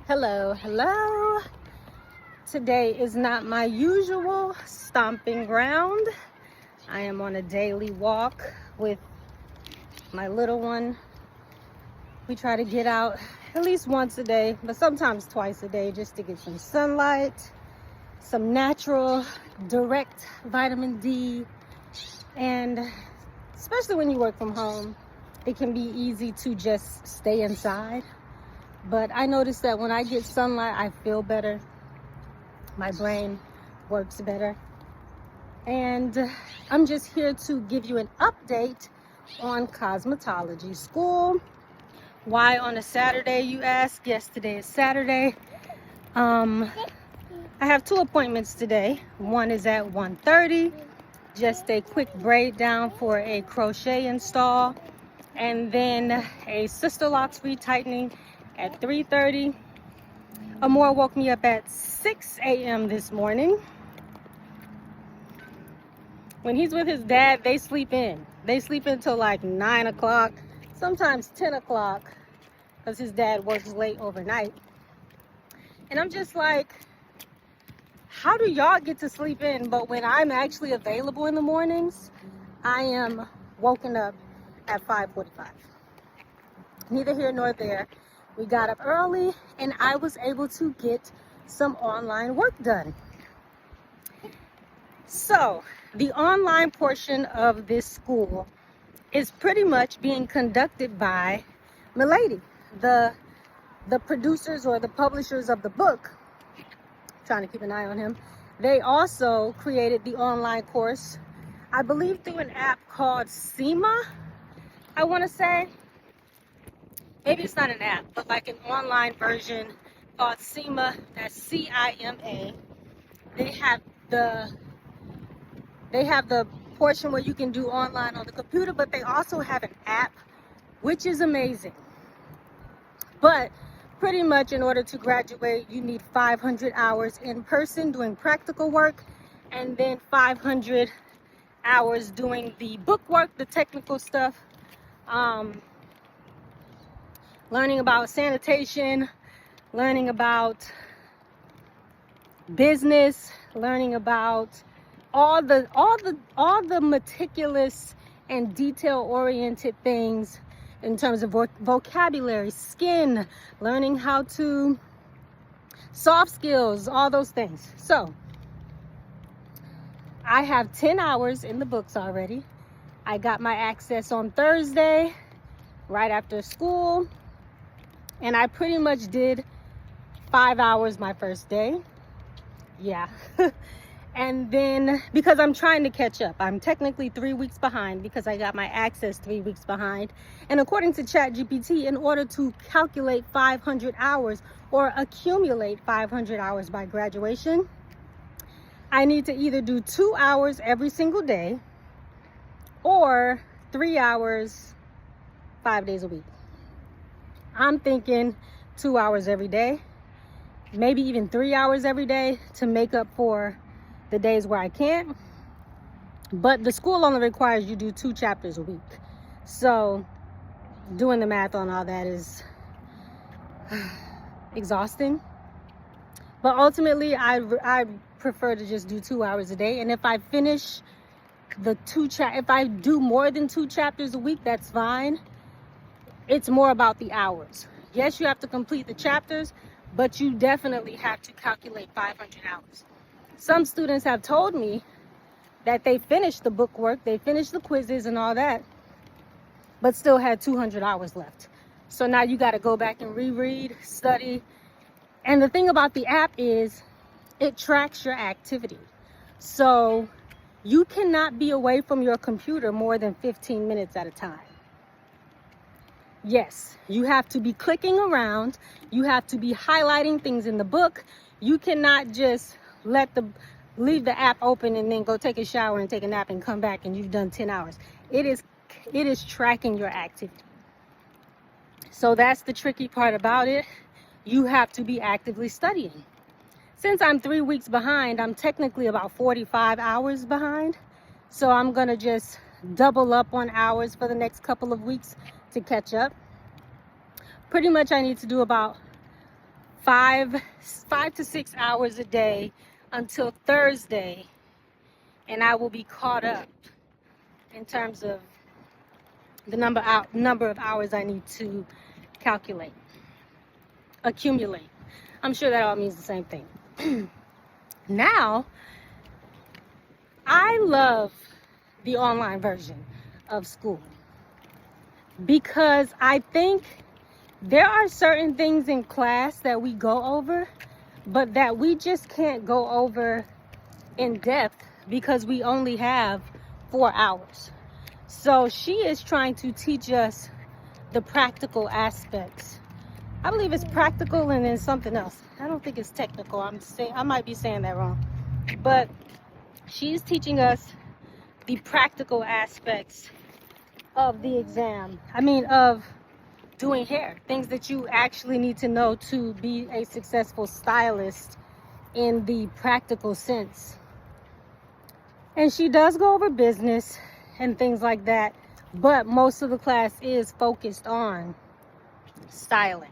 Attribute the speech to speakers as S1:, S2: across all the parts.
S1: Hello, hello. Today is not my usual stomping ground. I am on a daily walk with my little one. We try to get out at least once a day, but sometimes twice a day, just to get some sunlight, some natural, direct vitamin D. And especially when you work from home, it can be easy to just stay inside. But I noticed that when I get sunlight, I feel better. My brain works better. And I'm just here to give you an update on cosmetology school. Why on a Saturday, you ask? Yes, today is Saturday. I have 2 appointments today. One is at 1:30, just a quick braid down for a crochet install, and then a sister locks retightening at 3:30. Amor woke me up at 6 a.m. this morning. When he's with his dad, they sleep in. They sleep until like 9 o'clock, sometimes 10 o'clock, because his dad works late overnight. And I'm just like, how do y'all get to sleep in? But when I'm actually available in the mornings, I am woken up at 5:45. Neither here nor there. We got up early and I was able to get some online work done. So the online portion of this school is pretty much being conducted by Milady, the producers or the publishers of the book. Trying to keep an eye on him. They also created the online course, I believe through an app called CIMA, I want to say. Maybe it's not an app, but like an online version called CIMA. That's CIMA. They have the portion where you can do online on the computer, but they also have an app, which is amazing. But pretty much in order to graduate, you need 500 hours in person doing practical work, and then 500 hours doing the book work, the technical stuff. Learning about sanitation, learning about business, learning about all the meticulous and detail-oriented things in terms of vocabulary, skin, learning how to, soft skills, all those things. So I have 10 hours in the books already. I got my access on Thursday, right after school. And I pretty much did 5 hours my first day. Yeah. And then, because I'm trying to catch up, I'm technically 3 weeks behind because I got my access 3 weeks behind. And according to ChatGPT, in order to calculate 500 hours or accumulate 500 hours by graduation, I need to either do 2 hours every single day or 3 hours 5 days a week. I'm thinking 2 hours every day, maybe even 3 hours every day to make up for the days where I can't. But the school only requires you do 2 chapters a week. So doing the math on all that is exhausting. But ultimately, I prefer to just do 2 hours a day. And if I finish if I do more than 2 chapters a week, that's fine. It's more about the hours. Yes, you have to complete the chapters, but you definitely have to calculate 500 hours. Some students have told me that they finished the book work, they finished the quizzes and all that, but still had 200 hours left. So now you got to go back and reread, study. And the thing about the app is it tracks your activity. So you cannot be away from your computer more than 15 minutes at a time. Yes, you have to be clicking around. You have to be highlighting things in the book. You cannot just leave the app open and then go take a shower and take a nap and come back and you've done 10 hours. It is tracking your activity. So that's the tricky part about it. You have to be actively studying. Since I'm 3 weeks behind, I'm technically about 45 hours behind. So I'm gonna just double up on hours for the next couple of weeks to catch up. Pretty much I need to do about five to 6 hours a day until Thursday, and I will be caught up in terms of the number of hours I need to accumulate. I'm sure that all means the same thing. Now, I love the online version of school because I think there are certain things in class that we go over, but that we just can't go over in depth because we only have 4 hours. So she is trying to teach us the practical aspects. I believe it's practical and then something else. I don't think it's technical. I might be saying that wrong. But she's teaching us the practical aspects of the exam. Of doing hair. Things that you actually need to know to be a successful stylist in the practical sense. And she does go over business and things like that, but most of the class is focused on styling.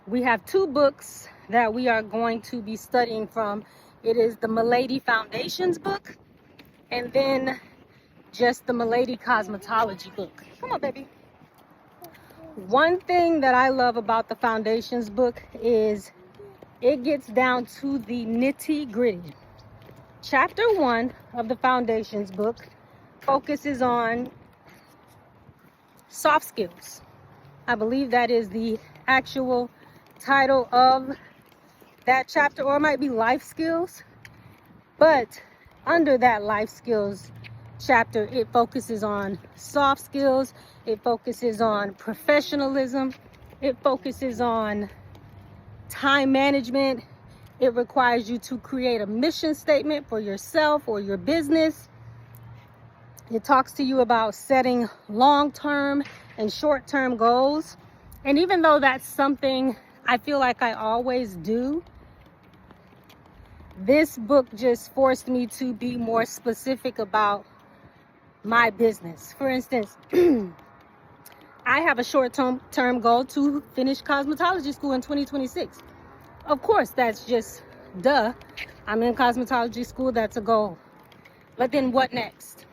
S1: We have 2 books that we are going to be studying from. It is the Milady Foundations book, and then just the Milady Cosmetology book. Come on, baby. One thing that I love about the Foundations book is it gets down to the nitty-gritty. Chapter 1 of the Foundations book focuses on soft skills. I believe that is the actual title of that chapter, or it might be life skills. But under that life skills chapter, it focuses on soft skills, it focuses on professionalism, it focuses on time management. It requires you to create a mission statement for yourself or your business. It talks to you about setting long-term and short-term goals. And even though that's something I feel like I always do, this book just forced me to be more specific about my business. For instance, I have a short-term goal to finish cosmetology school in 2026. Of course, that's just duh. I'm in cosmetology school, that's a goal. But then what next?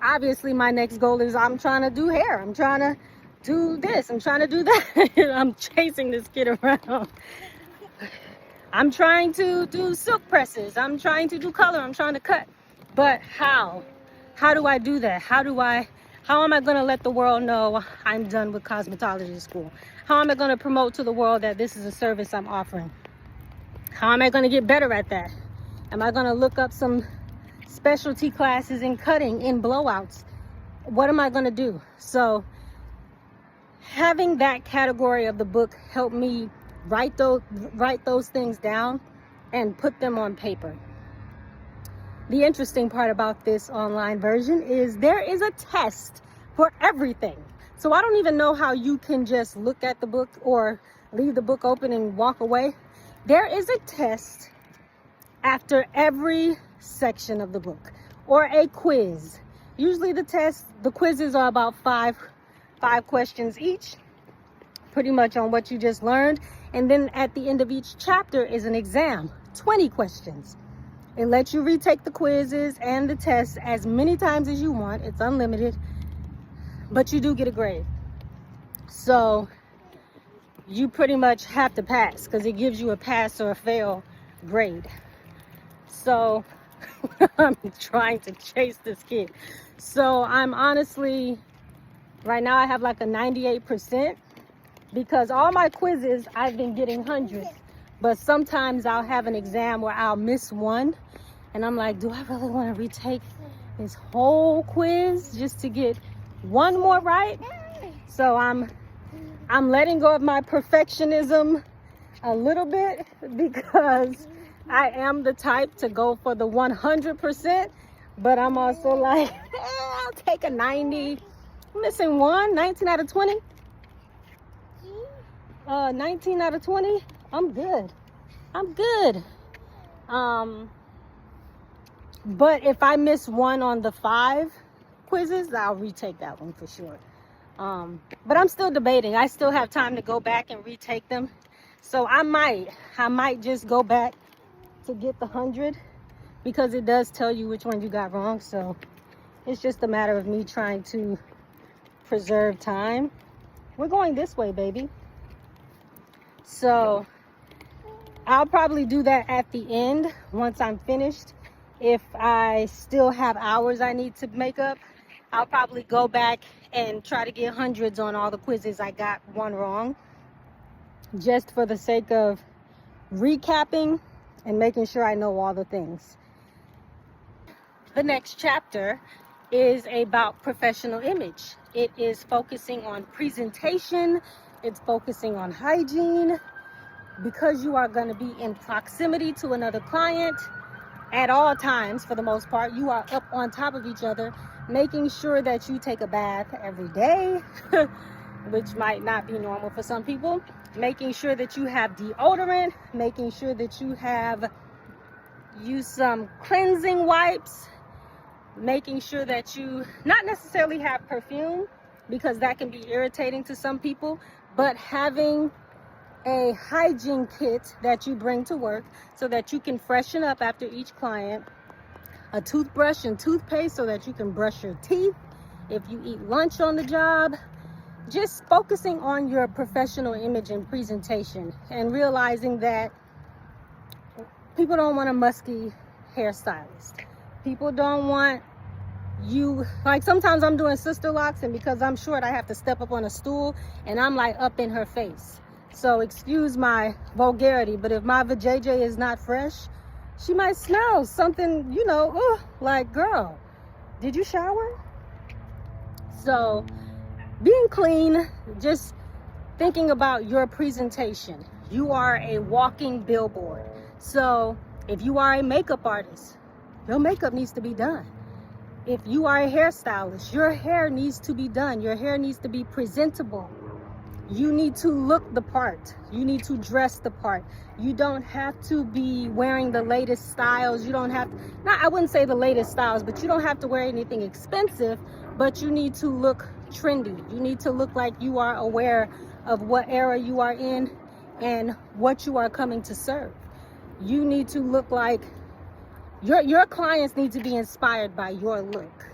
S1: Obviously, my next goal is I'm trying to do hair. I'm trying to do this. I'm trying to do that. I'm chasing this kid around. I'm trying to do silk presses. I'm trying to do color. I'm trying to cut. But how? How do I do that? How am I going to let the world know I'm done with cosmetology school? How am I going to promote to the world that this is a service I'm offering? How am I going to get better at that? Am I going to look up some specialty classes in cutting, in blowouts? What am I going to do? So having that category of the book helped me write those things down and put them on paper. The interesting part about this online version is there is a test for everything. So I don't even know how you can just look at the book or leave the book open and walk away. There is a test after every section of the book, or a quiz. Usually the quizzes are about five questions each, pretty much on what you just learned. And then at the end of each chapter is an exam, 20 questions. It lets you retake the quizzes and the tests as many times as you want. It's unlimited, but you do get a grade. So you pretty much have to pass because it gives you a pass or a fail grade. So I'm trying to chase this kid. So I'm honestly, right now I have like a 98% because all my quizzes I've been getting hundreds. But sometimes I'll have an exam where I'll miss one. And I'm like, do I really want to retake this whole quiz just to get one more right? So I'm letting go of my perfectionism a little bit because I am the type to go for the 100%. But I'm also like, I'll take a 90. I'm missing one, 19 out of 20. 19 out of 20. I'm good. But if I miss one on the 5 quizzes, I'll retake that one for sure. But I'm still debating. I still have time to go back and retake them So I might just go back to get the 100, because it does tell you which one you got wrong. So it's just a matter of me trying to preserve time. We're going this way, baby. So I'll probably do that at the end once I'm finished. If I still have hours I need to make up, I'll probably go back and try to get hundreds on all the quizzes I got one wrong, just for the sake of recapping and making sure I know all the things. The next chapter is about professional image. It is focusing on presentation. It's focusing on hygiene, because you are going to be in proximity to another client at all times. For the most part, you are up on top of each other, making sure that you take a bath every day, which might not be normal for some people, making sure that you have deodorant, making sure that you have use some cleansing wipes, making sure that you not necessarily have perfume, because that can be irritating to some people, but having a hygiene kit that you bring to work so that you can freshen up after each client, a toothbrush and toothpaste so that you can brush your teeth if you eat lunch on the job. Just focusing on your professional image and presentation, and realizing that people don't want a musky hairstylist. People don't want you, like sometimes I'm doing sister locks, and because I'm short I have to step up on a stool and I'm like up in her face. So excuse my vulgarity, but if my vajayjay is not fresh, she might smell something, you know, like, girl, did you shower? So being clean, just thinking about your presentation. You are a walking billboard. So if you are a makeup artist, your makeup needs to be done. If you are a hairstylist, your hair needs to be done. Your hair needs to be presentable. You need to look the part. You need to dress the part. You don't have to be wearing the latest styles. You don't have, I wouldn't say the latest styles, but you don't have to wear anything expensive, but you need to look trendy. You need to look like you are aware of what era you are in and what you are coming to serve. You need to look like your clients need to be inspired by your look.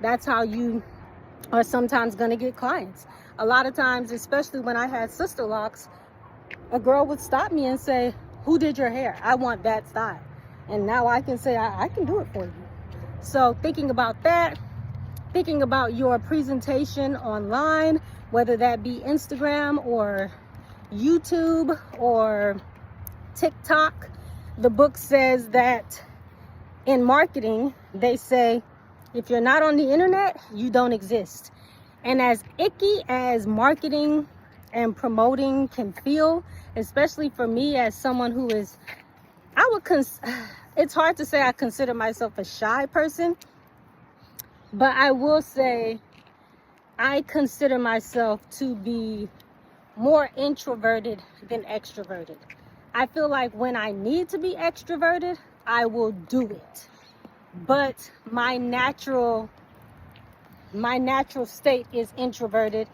S1: That's how you are sometimes going to get clients. A lot of times, especially when I had sister locks, a girl would stop me and say, who did your hair? I want that style. And now I can say, I can do it for you. So thinking about that, thinking about your presentation online, whether that be Instagram or YouTube or TikTok. The book says that in marketing, they say, if you're not on the internet, you don't exist. And as icky as marketing and promoting can feel, especially for me as someone who is, it's hard to say I consider myself a shy person, but I will say I consider myself to be more introverted than extroverted. I feel like when I need to be extroverted, I will do it. But my natural state is introverted.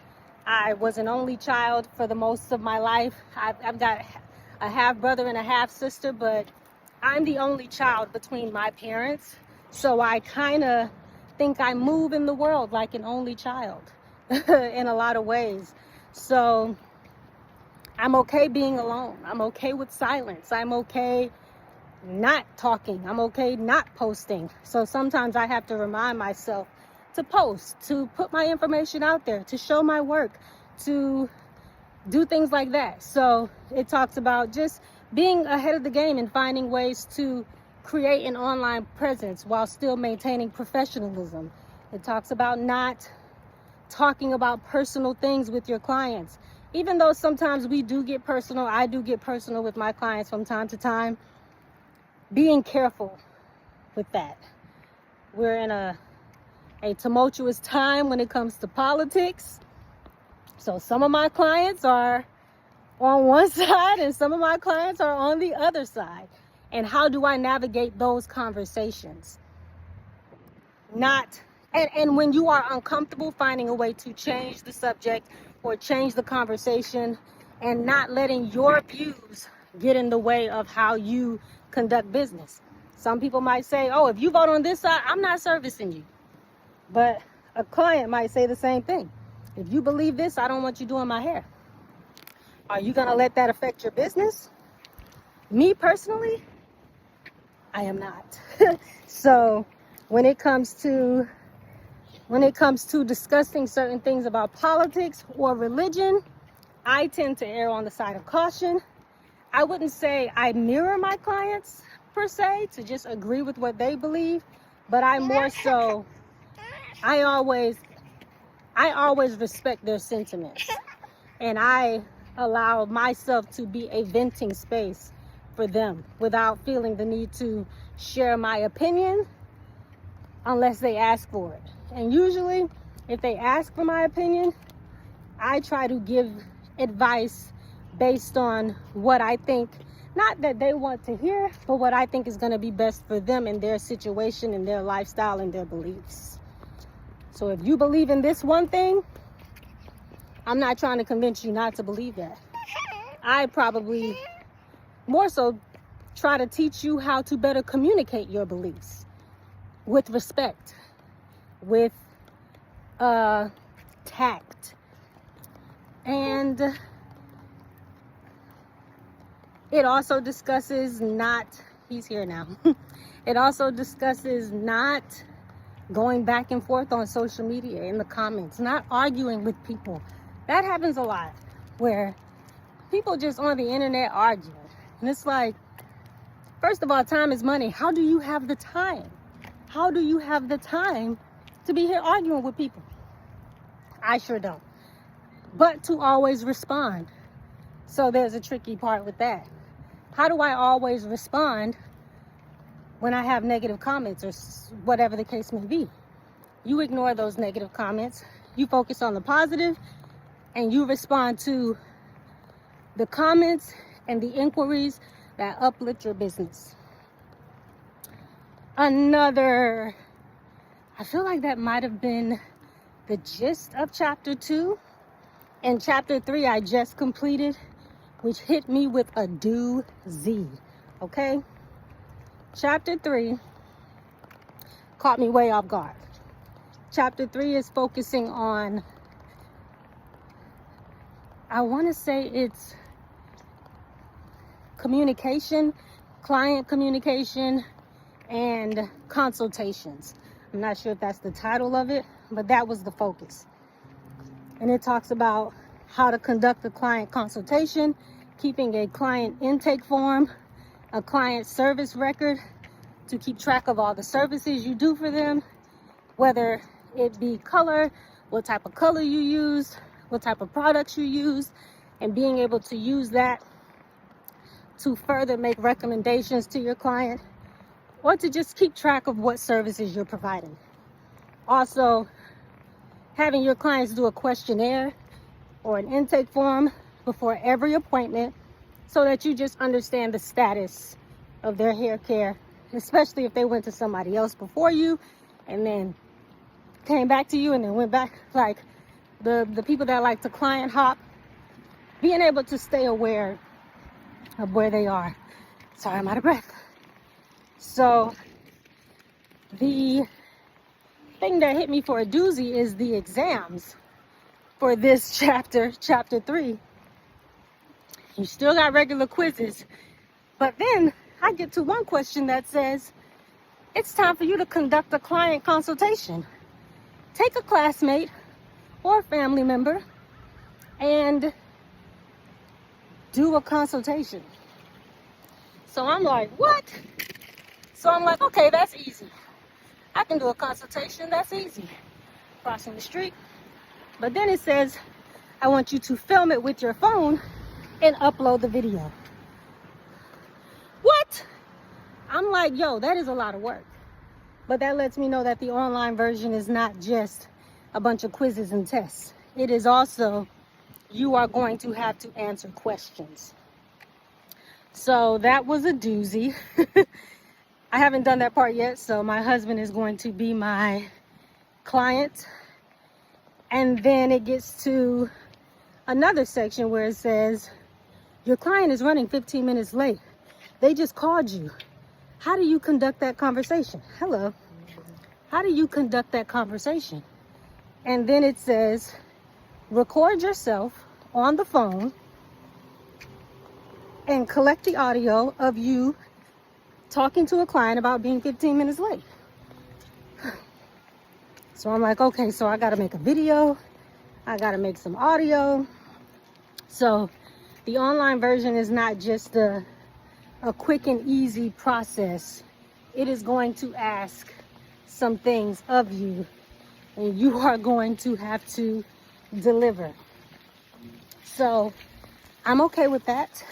S1: I was an only child for the most of my life. I've got a half brother and a half sister, but I'm the only child between my parents. So I kind of think I move in the world like an only child in a lot of ways. So I'm okay being alone. I'm okay with silence. I'm okay not talking. I'm okay not posting. So sometimes I have to remind myself to post, to put my information out there, to show my work, to do things like that. So it talks about just being ahead of the game and finding ways to create an online presence while still maintaining professionalism. It talks about not talking about personal things with your clients. Even though sometimes we do get personal, I do get personal with my clients from time to time, being careful with that. We're in a tumultuous time when it comes to politics. So some of my clients are on one side and some of my clients are on the other side. And how do I navigate those conversations? And when you are uncomfortable, finding a way to change the subject or change the conversation, and not letting your views get in the way of how you conduct business. Some people might say, oh, if you vote on this side, I'm not servicing you. But a client might say the same thing. If you believe this, I don't want you doing my hair. Are you gonna let that affect your business? Me personally, I am not. So when it comes to discussing certain things about politics or religion, I tend to err on the side of caution. I wouldn't say I mirror my clients per se to just agree with what they believe, but I always respect their sentiments, and I allow myself to be a venting space for them without feeling the need to share my opinion unless they ask for it. And usually, if they ask for my opinion, I try to give advice based on what I think, not that they want to hear, but what I think is going to be best for them and their situation and their lifestyle and their beliefs. So if you believe in this one thing, I'm not trying to convince you not to believe that. I probably more so try to teach you how to better communicate your beliefs with respect, with tact, and it also discusses he's here now. It also discusses not going back and forth on social media in the comments, not arguing with people. That happens a lot, where people just on the internet arguing. And it's like, first of all, time is money. How do you have the time? How do you have the time to be here arguing with people? I sure don't. But to always respond. So there's a tricky part with that. How do I always respond when I have negative comments or whatever the case may be? You ignore those negative comments. You focus on the positive, and you respond to the comments and the inquiries that uplift your business. I feel like that might have been the gist of chapter 2. And chapter 3 I just completed, which hit me with a doozy. Okay? Chapter 3 caught me way off guard. Chapter 3 is focusing on, I want to say it's communication, client communication, and consultations. I'm not sure if that's the title of it, but that was the focus. And it talks about how to conduct a client consultation, keeping a client intake form, a client service record to keep track of all the services you do for them, whether it be color, what type of color you used, what type of products you used, and being able to use that to further make recommendations to your client, or to just keep track of what services you're providing. Also, having your clients do a questionnaire or an intake form before every appointment so that you just understand the status of their hair care, especially if they went to somebody else before you and then came back to you and then went back, like the people that like to client hop, being able to stay aware of where they are. Sorry, I'm out of breath. So the thing that hit me for a doozy is the exams for this chapter 3. You still got regular quizzes, but then I get to one question that says, it's time for you to conduct a client consultation. Take a classmate or a family member and do a consultation. So I'm like, what? So I'm like, okay, that's easy. I can do a consultation, that's easy. Crossing the street. But then it says, I want you to film it with your phone and upload the video. What? I'm like, yo, that is a lot of work. But that lets me know that the online version is not just a bunch of quizzes and tests. It is also, you are going to have to answer questions. So that was a doozy. I haven't done that part yet, so my husband is going to be my client. And then it gets to another section where it says, your client is running 15 minutes late. They just called you. How do you conduct that conversation? Hello. How do you conduct that conversation? And then it says, record yourself on the phone and collect the audio of you talking to a client about being 15 minutes late. So I'm like, okay, so I got to make a video. I got to make some audio. So the online version is not just a quick and easy process. It is going to ask some things of you, and you are going to have to deliver. So I'm okay with that.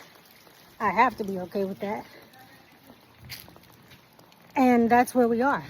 S1: I have to be okay with that. And that's where we are.